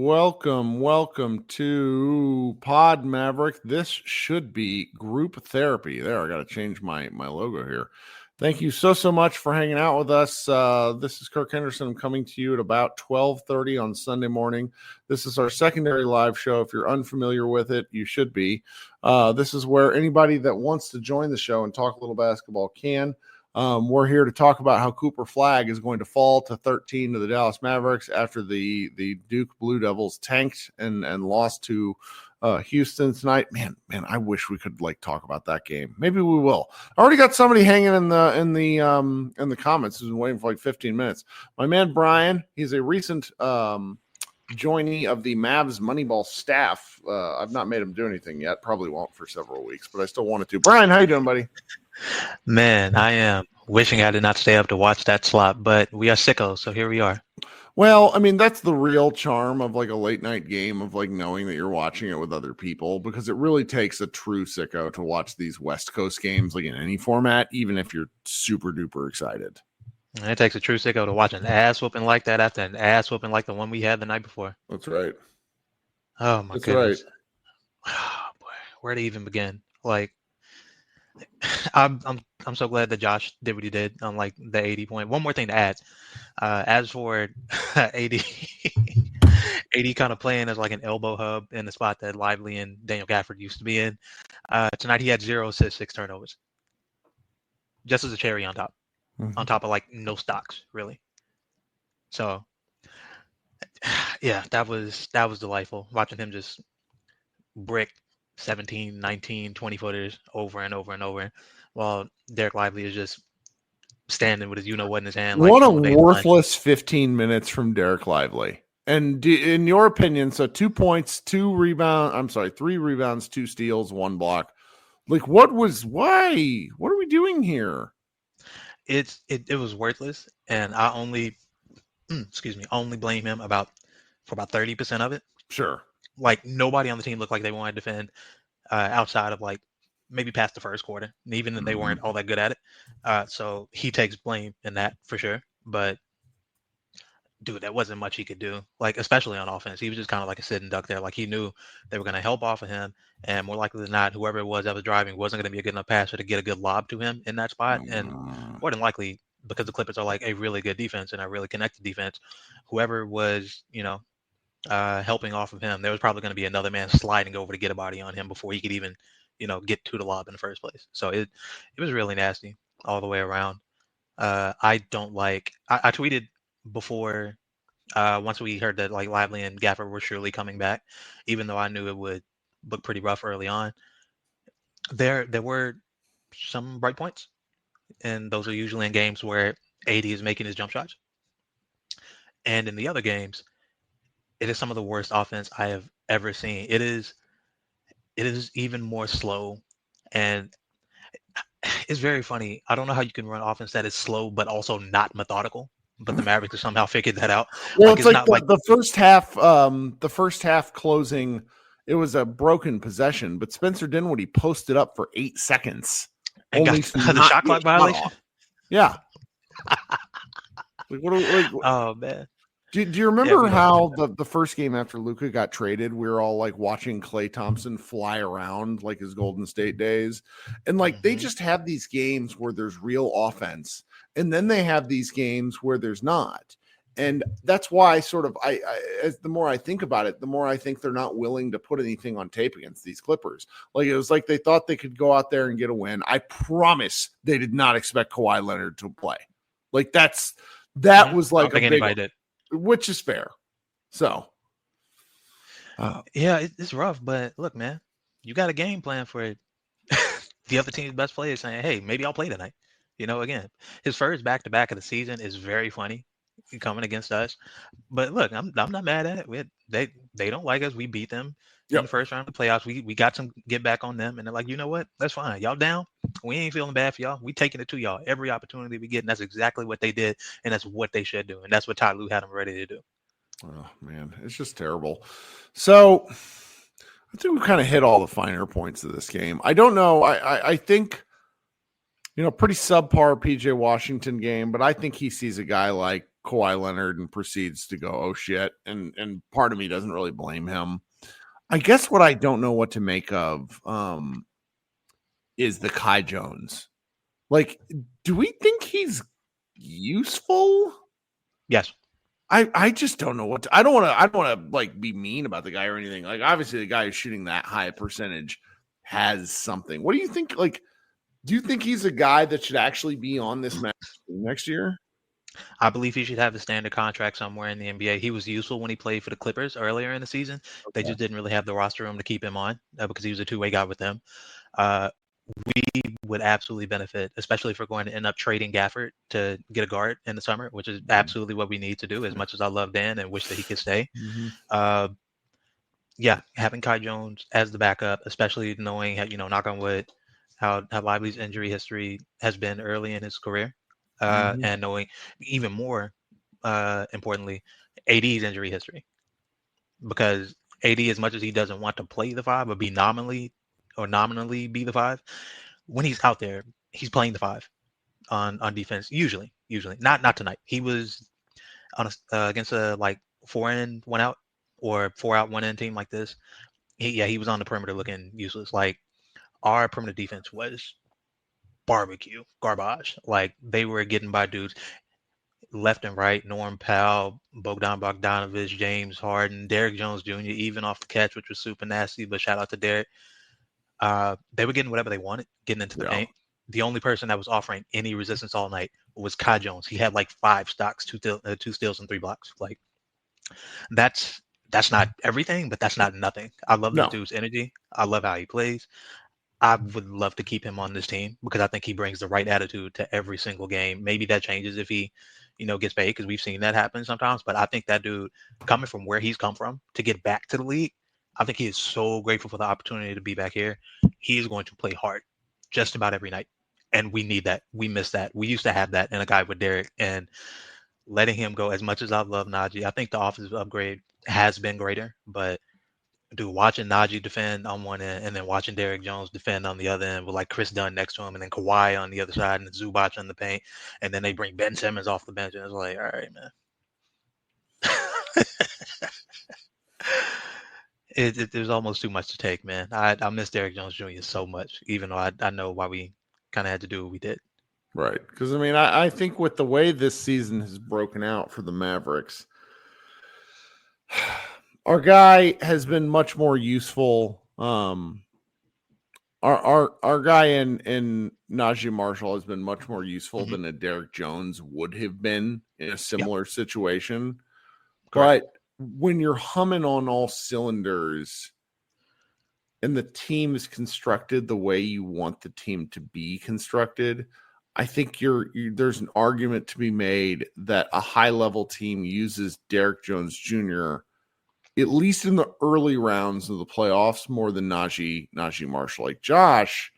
welcome to Pod Maverick. This should be group therapy. There, I got to change my logo here. Thank you so much for hanging out with us. This is Kirk Henderson. I'm coming to you at about 12:30 on Sunday morning. This is our secondary live show. If you're unfamiliar with it, you should be. This is where anybody that wants to join the show and talk a little basketball can. We're here to talk about how Cooper Flagg is going to fall to 13 to the Dallas Mavericks after the Duke Blue Devils tanked and lost to Houston tonight. Man, I wish we could talk about that game. Maybe we will. I already got somebody hanging in the comments who's been waiting for 15 minutes. My man Brian, he's a recent joinee of the Mavs Moneyball staff. I've not made him do anything yet. Probably won't for several weeks, but I still wanted to. Brian, how you doing, buddy? Man, I am wishing I did not stay up to watch that slot, but we are sickos, so here we are. Well, I mean, that's the real charm of a late night game of knowing that you're watching it with other people, because it really takes a true sicko to watch these West Coast games in any format, even if you're super duper excited. And it takes a true sicko to watch an ass whooping like that after an ass whooping like the one we had the night before. That's right. Oh my goodness. Right. Oh boy, where to even begin? I'm so glad that Josh did what he did on the 80 point. One more thing to add. As for 80 kind of playing as an elbow hub in the spot that Lively and Daniel Gafford used to be in. Tonight he had 0 assists, 6 turnovers. Just as a cherry on top. Mm-hmm. On top of no stocks, really. So yeah, that was delightful. Watching him just brick 17, 19, 20 footers over and over and over, while Derek Lively is just standing with his what in his hand. What a worthless 15 minutes from Derek Lively. And in your opinion, so 2 points, 3 rebounds, 2 steals, 1 block. Why? What are we doing here? It was worthless, and I only blame him for about 30% of it. Sure. Nobody on the team looked like they wanted to defend outside of maybe past the first quarter, and even then they weren't all that good at it. So he takes blame in that for sure. But dude, that wasn't much he could do. Especially on offense, he was just kind of like a sitting duck there. He knew they were going to help off of him, and more likely than not, whoever it was that was driving wasn't going to be a good enough passer to get a good lob to him in that spot. And more than likely, because the Clippers are a really good defense and a really connected defense, whoever was helping off of him, there was probably going to be another man sliding over to get a body on him before he could even get to the lob in the first place. So it was really nasty all the way around. I don't I tweeted before once we heard that Lively and Gafford were surely coming back, even though I knew it would look pretty rough early on. There were some bright points, and those are usually in games where AD is making his jump shots. And in the other games, it is some of the worst offense I have ever seen. It is even more slow, and it's very funny. I don't know how you can run offense that is slow but also not methodical. But the Mavericks have somehow figured that out. Well, it's not the first half. The first half closing, it was a broken possession, but Spencer Dinwiddie posted up for 8 seconds. And got the shot clock violation. Yeah. Oh man. Do you remember how the first game after Luka got traded, we were all watching Klay Thompson fly around his Golden State days? And they just have these games where there's real offense, and then they have these games where there's not. And that's why as the more I think about it, the more I think they're not willing to put anything on tape against these Clippers. It was they thought they could go out there and get a win. I promise they did not expect Kawhi Leonard to play. That was I don't think anybody did. Which is fair. So, yeah, it's rough, but look, man, you got a game plan for it. The other team's best player saying, "Hey, maybe I'll play tonight." Again, his first back-to-back of the season is very funny coming against us. But look, I'm not mad at it. They don't like us. We beat them in the first round of the playoffs. We got some get back on them, and they're like, you know what? That's fine. Y'all down? We ain't feeling bad for y'all. We taking it to y'all every opportunity we get, and that's exactly what they did, and that's what they should do, and that's what Ty Lue had them ready to do. Oh man, it's just terrible. So I think we kind of hit all the finer points of this game. I don't know. I think pretty subpar PJ Washington game, but I think he sees a guy like Kawhi Leonard and proceeds to go, oh shit. And part of me doesn't really blame him. I guess what I don't know what to make of is the Kai Jones. Like, do we think he's useful? Yes. I just don't know what to, I don't want to like be mean about the guy or anything. Like, obviously the guy who's shooting that high percentage has something. What do you think? Like, do you think he's a guy that should actually be on this match next year? I believe he should have a standard contract somewhere in the NBA. He was useful when he played for the Clippers earlier in the season. They just didn't really have the roster room to keep him on because he was a two-way guy with them. We would absolutely benefit, especially if we're going to end up trading Gafford to get a guard in the summer, which is absolutely what we need to do, as much as I love Dan and wish that he could stay. Yeah, having Kai Jones as the backup, especially knowing, knock on wood, how Lively's injury history has been early in his career, and knowing even more importantly, AD's injury history. Because AD, as much as he doesn't want to play the five or be nominally be the five, when he's out there, he's playing the five on defense. Usually, not tonight. He was on against a like 4-in, 1-out or 4-out, 1-in team like this. He was on the perimeter looking useless. Like, our perimeter defense was garbage. Like, they were getting by dudes left and right, Norm Powell, Bogdan Bogdanovic, James Harden, Derrick Jones Jr., even off the catch, which was super nasty, but shout out to Derrick. They were getting whatever they wanted, getting into the paint. The only person that was offering any resistance all night was Kai Jones. He had like 5 stocks, 2 steals, and 3 blocks. Like, that's not everything, but that's not nothing. I love this dude's energy. I love how he plays. I would love to keep him on this team because I think he brings the right attitude to every single game. Maybe that changes if he, gets paid, because we've seen that happen sometimes. But I think that dude, coming from where he's come from to get back to the league, I think he is so grateful for the opportunity to be back here. He is going to play hard just about every night. And we need that. We miss that. We used to have that in a guy with Derrick, and letting him go, as much as I love Najee, I think the offensive upgrade has been greater, but dude, watching Najee defend on one end and then watching Derrick Jones defend on the other end with like Chris Dunn next to him and then Kawhi on the other side and Zubac on the paint, and then they bring Ben Simmons off the bench, and it's like, all right, man. There's almost too much to take, man. I miss Derrick Jones Jr. so much, even though I know why we kind of had to do what we did. Right. Because, I mean, I think with the way this season has broken out for the Mavericks, our guy has been much more useful. Our guy in Najee Marshall has been much more useful than a Derrick Jones would have been in a similar situation. Correct. But when you're humming on all cylinders and the team is constructed the way you want the team to be constructed, I think there's an argument to be made that a high-level team uses Derrick Jones Jr., at least in the early rounds of the playoffs, more than Najee Marshall. Like Josh,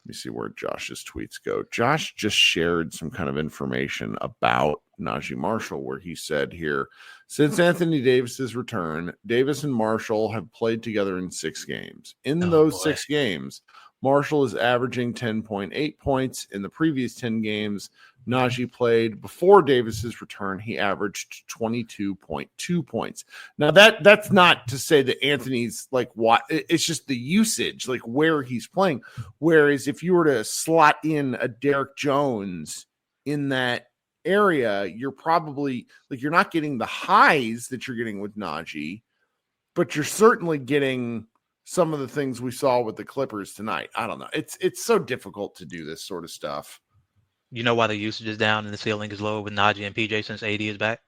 let me see where Josh's tweets go. Josh just shared some kind of information about Najee Marshall, where he said here, since Anthony Davis's return, Davis and Marshall have played together in 6 games. In those 6 games, Marshall is averaging 10.8 points. In the previous 10 games Najee played before Davis's return, he averaged 22.2 points. Now that's not to say that Anthony's like what, it's just the usage, like where he's playing. Whereas if you were to slot in a Derrick Jones in that area, you're probably like, you're not getting the highs that you're getting with Najee, but you're certainly getting some of the things we saw with the Clippers tonight. I don't know. It's so difficult to do this sort of stuff. You know why the usage is down and the ceiling is low with Najee and PJ since AD is back?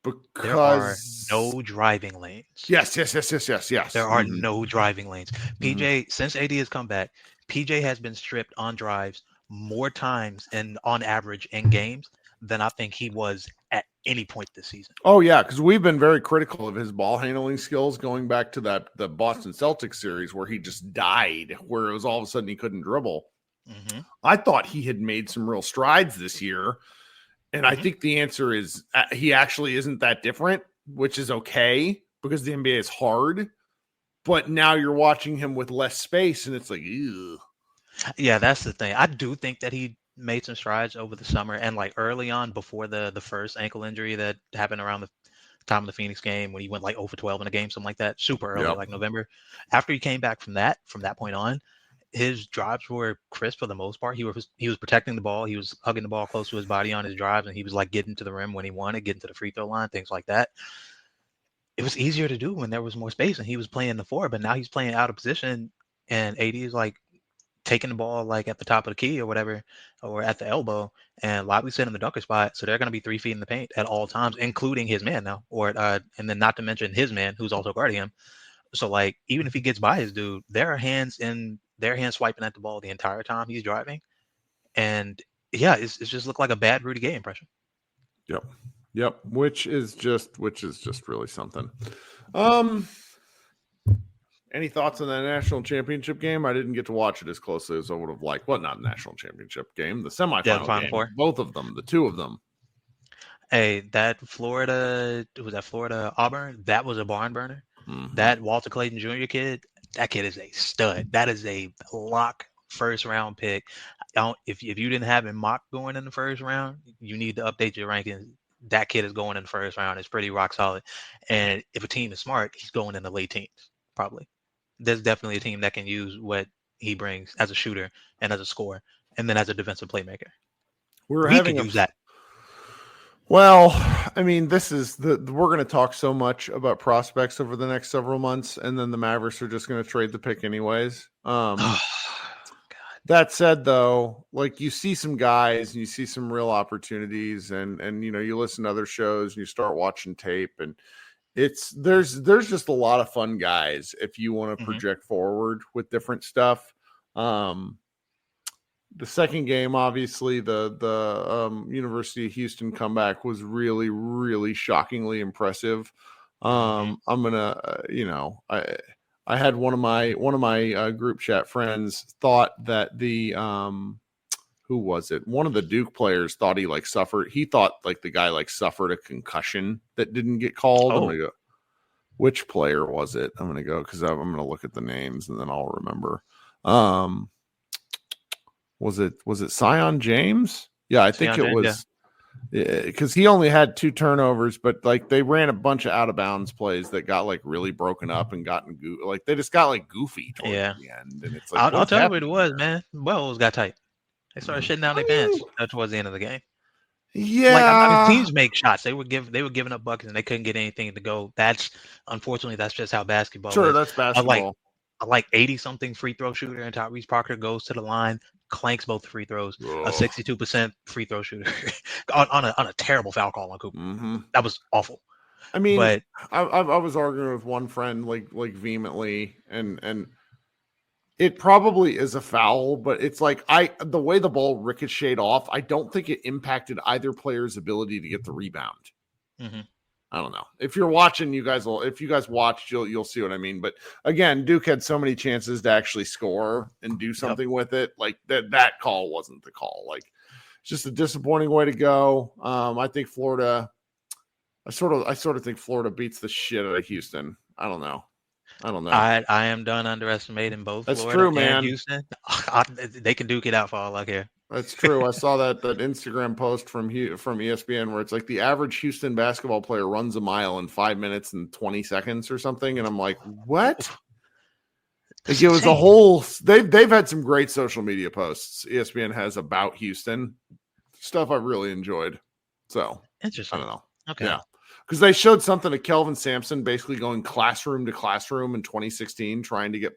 Because there are no driving lanes. Yes. There are no driving lanes. PJ, since AD has come back, PJ has been stripped on drives more times and on average in games than I think he was at any point this season. Oh yeah, because we've been very critical of his ball handling skills going back to the Boston Celtics series where he just died, where it was all of a sudden he couldn't dribble. I thought he had made some real strides this year, and I think the answer is he actually isn't that different, which is okay because the NBA is hard. But now you're watching him with less space, and it's like, ew. Yeah, that's the thing. I do think that he made some strides over the summer and like early on before the first ankle injury that happened around the time of the Phoenix game when he went like 0 for 12 in a game, something like that, super early, Yep. like November. After he came back from that point on, his drives were crisp for the most part. He was protecting the ball. He was hugging the ball close to his body on his drives, and he was like getting to the rim when he wanted, getting to the free throw line, things like that. It was easier to do when there was more space and he was playing the four, but now he's playing out of position and AD is like taking the ball like at the top of the key or whatever, or at the elbow, and Lively's sitting in the dunker spot, so they're going to be 3 feet in the paint at all times, including his man now, or and then not to mention his man who's also guarding him. So like even if he gets by his dude, there are hands swiping at the ball the entire time he's driving, and yeah, it's just looked like a bad Rudy Gay impression. Yep. Which is just really something. Any thoughts on that national championship game? I didn't get to watch it as closely as I would have liked. Well, not national championship game, the semifinal Yeah, the Final game. Four. Both of them, the two of them. Hey, that Florida Auburn, that was a barn burner. Mm-hmm. That Walter Clayton Jr. kid, that kid is a stud. That is a lock first round pick. If you didn't have him mocked going in the first round, you need to update your rankings. That kid is going in the first round. It's pretty rock solid. And if a team is smart, he's going in the late teens, probably. There's definitely a team that can use what he brings as a shooter and as a scorer, and then as a defensive playmaker. We could use that. Well, I mean, this is we're going to talk so much about prospects over the next several months, and then the Mavericks are just going to trade the pick anyways. That said, though, like you see some guys and you see some real opportunities, and you know, you listen to other shows and you start watching tape, and there's just a lot of fun guys if you want to project forward with different stuff. The second game, obviously, the University of Houston comeback was really, really shockingly impressive. I'm gonna, I had one of my group chat friends thought that the who was it? One of the Duke players thought he suffered. He thought the guy suffered a concussion that didn't get called. I'm gonna go. Which player was it? I'm gonna go because I'm gonna look at the names and then I'll remember. Was it Sion James? Yeah, I think it was. Because he only had 2 turnovers, but they ran a bunch of out of bounds plays that got really broken up and they just got goofy towards the end. And it's I'll tell you what it was, man. Wells got tight. They started shitting down their pants towards the end of the game. Yeah, teams make shots. They were giving up buckets and they couldn't get anything to go. Unfortunately that's just how basketball. Sure, is. That's basketball. 80-something free throw shooter, and Tyrese Parker goes to the line, clanks both free throws. A 62% free throw shooter on a terrible foul call on Cooper. That was awful. I mean, but I was arguing with one friend vehemently, and it probably is a foul, but it's the way the ball ricocheted off, I don't think it impacted either player's ability to get the rebound. I don't know. If you're watching, if you guys watched, you'll see what I mean. But again, Duke had so many chances to actually score and do something with it. That call wasn't the call. It's just a disappointing way to go. I think Florida. I sort of think Florida beats the shit out of Houston. I don't know. I am done underestimating both. That's Florida true, man. And Houston. They can duke it out for all I care. That's true. I saw that Instagram post from ESPN where it's the average Houston basketball player runs a mile in 5 minutes and 20 seconds or something, and I'm like, what? It was a whole. They've had some great social media posts ESPN has about Houston, stuff I've really enjoyed. So interesting. I don't know. Okay. Yeah. Because they showed something of Kelvin Sampson basically going classroom to classroom in 2016, trying to get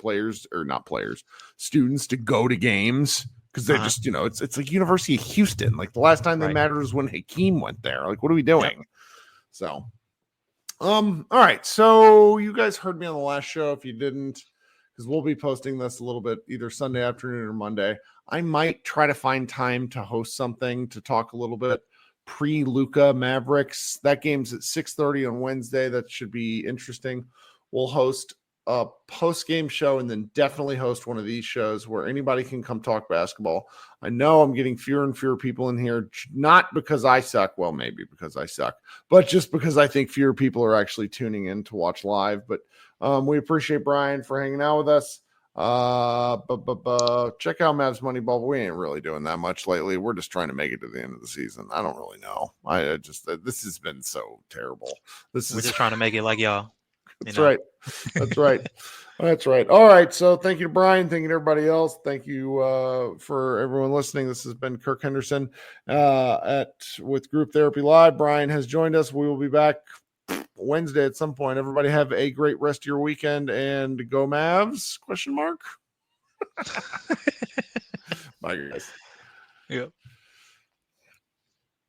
students to go to games. Because they just, it's like University of Houston. The last time they mattered was when Hakeem went there. What are we doing? Yep. So, all right. So you guys heard me on the last show. If you didn't, because we'll be posting this a little bit either Sunday afternoon or Monday. I might try to find time to host something to talk a little bit pre-Luka Mavericks. That game's at 6:30 on Wednesday. That should be interesting. We'll host a post-game show and then definitely host one of these shows where anybody can come talk basketball. I know I'm getting fewer and fewer people in here, not because I suck. Well, maybe because I suck, but just because I think fewer people are actually tuning in to watch live. But we appreciate Brian for hanging out with us. Check out Mavs Moneyball. We ain't really doing that much lately. We're just trying to make it to the end of the season. I don't really know. I just this has been so terrible. We're just trying to make it like y'all. That's right. That's right. That's right. All right. So thank you to Brian. Thank you to everybody else. Thank you for everyone listening. This has been Kirk Henderson with Group Therapy Live. Brian has joined us. We will be back Wednesday at some point. Everybody have a great rest of your weekend and go Mavs? ? Bye, guys. Yep.